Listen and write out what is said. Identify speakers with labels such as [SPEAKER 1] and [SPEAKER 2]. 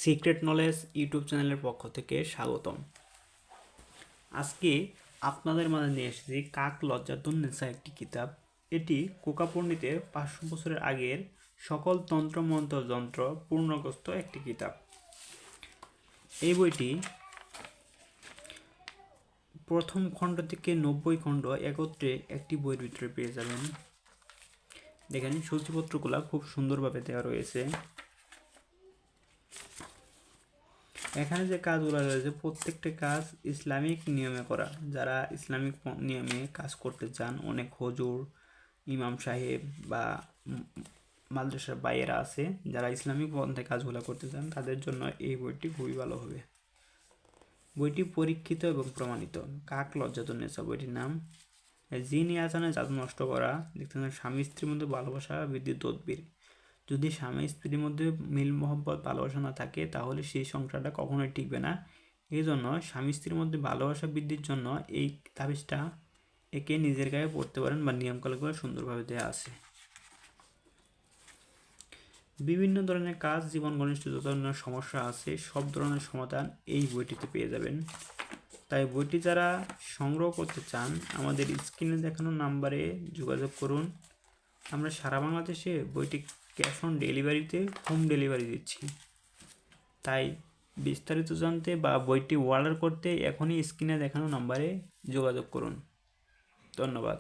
[SPEAKER 1] Secret knowledge YouTube চ্যানেলের পক্ষ থেকে স্বাগতম। আজকে আপনাদের মাঝে নিয়ে এসেছি কাক লজ্জাতুন্নেসা একটি কিতাব। এটি কোকাপূর্ণিতে 500 বছরের আগের সকল তন্ত্রমন্ত্র যন্ত্র পূর্ণগ্রস্ত একটি কিতাব। এই বইটি প্রথম খণ্ড থেকে 90 খণ্ড একত্রে একটি বইয়ের ভিতরে পেয়ে যাবেন। দেখেন সূচিপত্রগুলো খুব সুন্দরভাবে দেওয়া রয়েছে। এখানে যে কাজগুলো রয়েছে প্রত্যেকটা কাজ ইসলামিক নিয়মে করা। যারা ইসলামিক নিয়মে কাজ করতে চান, অনেক হুজুর, ইমাম সাহেব বা মাদ্রাসার বাইরা আছে, যারা ইসলামিক পন্থায় কাজগুলো করতে চান তাদের জন্য এই বইটি খুবই ভালো হবে। বইটি পরীক্ষিত এবং প্রমাণিত। কাক লজ্জাতুন্নেসা বইটির নাম। জিনি আচানে জাদু নষ্ট করা, দেখতে স্বামী স্ত্রীর মধ্যে ভালোবাসা বৃদ্ধির তদবির। যদি স্বামী স্ত্রীর মধ্যে মিল মহব্বত ভালোবাসা না থাকে তাহলে সেই সংসারটা কখনোই টিকবে না। এই জন্য স্বামী স্ত্রীর মধ্যে ভালোবাসা বৃদ্ধির জন্য এই তাবিজটা একে নিজের গায়ে পড়তে পারেন বা নিয়মকানুনগুলো সুন্দরভাবে দেওয়া আছে। বিভিন্ন ধরনের কাজ, জীবন ঘনিষ্ঠ যত ধরনের সমস্যা আছে সব ধরনের সমাধান এই বইটিতে পেয়ে যাবেন। তাই বইটি যারা সংগ্রহ করতে চান আমাদের স্ক্রিনে দেখানো নাম্বারে যোগাযোগ করুন। আমরা সারা বাংলাদেশে বইটি ক্যাশ অন ডেলিভারিতে হোম ডেলিভারি দিচ্ছি। তাই বিস্তারিত জানতে বা বইটি অর্ডার করতে এখনই স্ক্রিনে দেখানো নাম্বারে যোগাযোগ করুন। ধন্যবাদ।